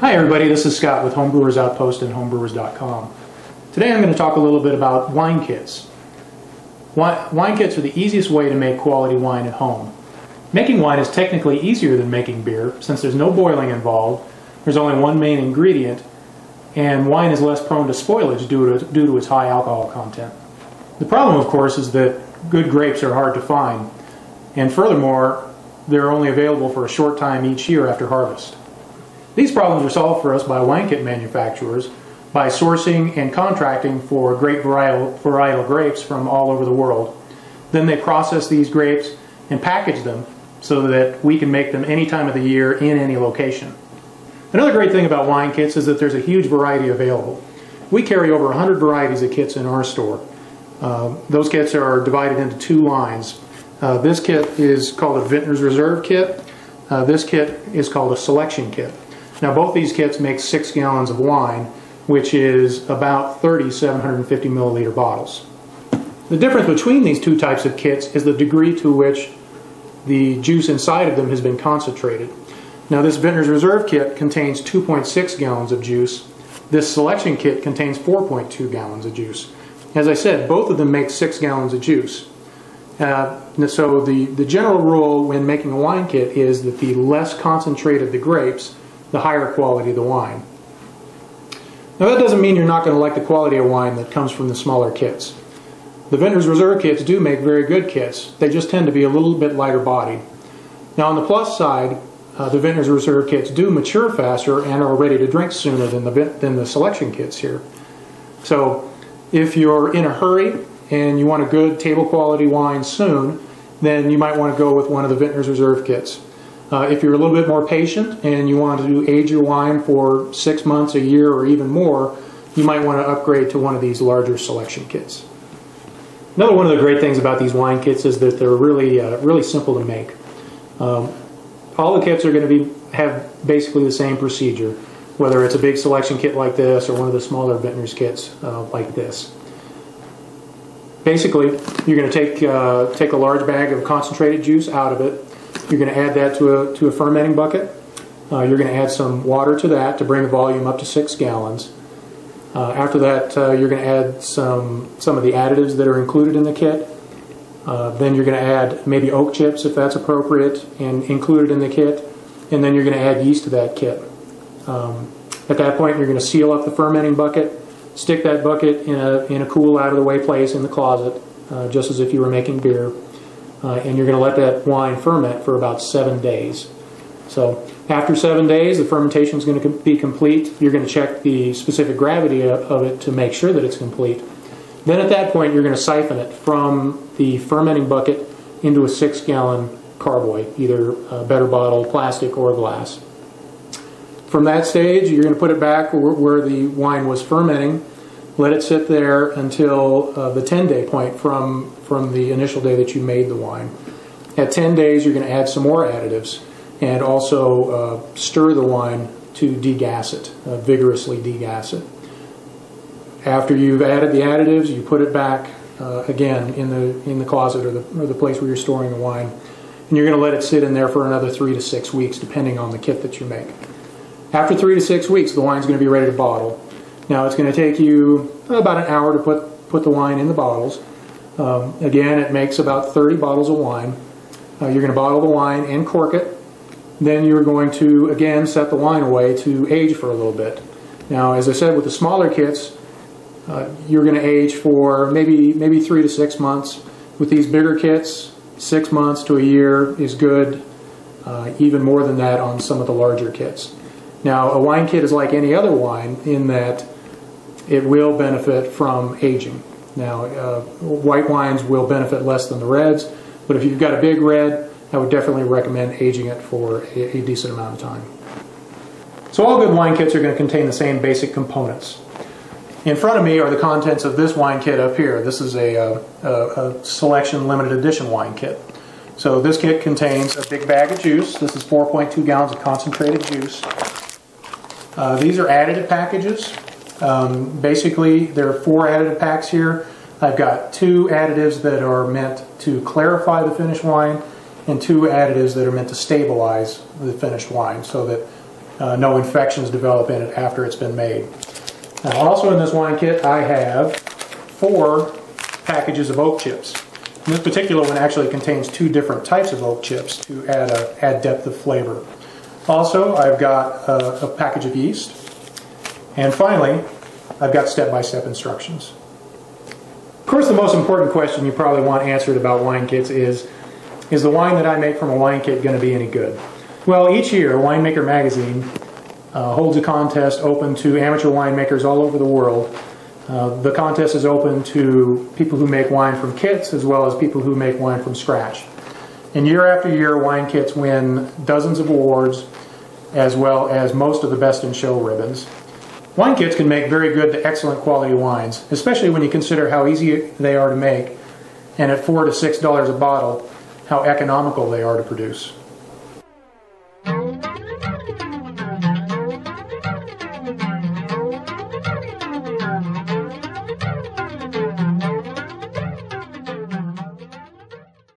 Hi everybody, this is Scott with Homebrewers Outpost and homebrewers.com. Today I'm going to talk a little bit about wine kits. Wine kits are the easiest way to make quality wine at home. Making wine is technically easier than making beer since there's no boiling involved, there's only one main ingredient, and wine is less prone to spoilage due to its high alcohol content. The problem, of course, is that good grapes are hard to find, and furthermore, they're only available for a short time each year after harvest. These problems are solved for us by wine kit manufacturers by sourcing and contracting for great varietal grapes from all over the world. Then they process these grapes and package them so that we can make them any time of the year in any location. Another great thing about wine kits is that there's a huge variety available. We carry over 100 varieties of kits in our store. Those kits are divided into two lines. This kit is called a Vintner's Reserve kit. This kit is called a Selection kit. Now both these kits make 6 gallons of wine, which is about 30 750 milliliter bottles. The difference between these two types of kits is the degree to which the juice inside of them has been concentrated. Now this Vintner's Reserve kit contains 2.6 gallons of juice. This Selection kit contains 4.2 gallons of juice. As I said, both of them make 6 gallons of juice. So the general rule when making a wine kit is that the less concentrated the grapes, the higher quality of the wine. Now that doesn't mean you're not going to like the quality of wine that comes from the smaller kits. The Vintner's Reserve kits do make very good kits. They just tend to be a little bit lighter bodied. Now on the plus side, the Vintner's Reserve kits do mature faster and are ready to drink sooner than the Selection kits here. So if you're in a hurry and you want a good table quality wine soon, then you might want to go with one of the Vintner's Reserve kits. If you're a little bit more patient and you want to age your wine for 6 months, a year, or even more, you might want to upgrade to one of these larger Selection kits. Another one of the great things about these wine kits is that they're really simple to make. All the kits are going to have basically the same procedure, whether it's a big Selection kit like this or one of the smaller Vintner's kits like this. Basically, you're going to take a large bag of concentrated juice out of it. You're going to add that to a fermenting bucket. You're going to add some water to that to bring the volume up to 6 gallons. After that, you're going to add some of the additives that are included in the kit. Then you're going to add maybe oak chips if that's appropriate and included in the kit. And then you're going to add yeast to that kit. At that point, you're going to seal up the fermenting bucket, stick that bucket in a cool, out-of-the-way place in the closet, just as if you were making beer. And you're going to let that wine ferment for about 7 days. So after 7 days, the fermentation is going to be complete. You're going to check the specific gravity of it to make sure that it's complete. Then at that point, you're going to siphon it from the fermenting bucket into a 6-gallon carboy, either better bottle, plastic, or glass. From that stage, you're going to put it back where the wine was fermenting. Let it sit there until the 10-day point from the initial day that you made the wine. At 10 days, you're going to add some more additives and also stir the wine to degas it, vigorously degas it. After you've added the additives, you put it back again in the closet or the place where you're storing the wine, and you're going to let it sit in there for another 3 to 6 weeks, depending on the kit that you make. After 3 to 6 weeks, the wine's going to be ready to bottle. Now it's going to take you about an hour to put the wine in the bottles. Again, it makes about 30 bottles of wine. You're going to bottle the wine and cork it. Then you're going to, again, set the wine away to age for a little bit. Now, as I said, with the smaller kits, you're going to age for maybe 3 to 6 months. With these bigger kits, 6 months to a year is good, even more than that on some of the larger kits. Now, a wine kit is like any other wine in that it will benefit from aging. Now, white wines will benefit less than the reds, but if you've got a big red, I would definitely recommend aging it for a decent amount of time. So all good wine kits are going to contain the same basic components. In front of me are the contents of this wine kit up here. This is a Selection limited edition wine kit. So this kit contains a big bag of juice. This is 4.2 gallons of concentrated juice. These are additive packages. Basically, there are 4 additive packs here. I've got 2 additives that are meant to clarify the finished wine and 2 additives that are meant to stabilize the finished wine so that no infections develop in it after it's been made. Now, also in this wine kit I have 4 packages of oak chips. And this particular one actually contains 2 different types of oak chips to add depth of flavor. Also, I've got a package of yeast. And finally, I've got step-by-step instructions. Of course, the most important question you probably want answered about wine kits is the wine that I make from a wine kit going to be any good? Well, each year, Winemaker Magazine holds a contest open to amateur winemakers all over the world. The contest is open to people who make wine from kits as well as people who make wine from scratch. And year after year, wine kits win dozens of awards as well as most of the Best in Show ribbons. Wine kits can make very good to excellent quality wines, especially when you consider how easy they are to make and at $4 to $6 a bottle, how economical they are to produce.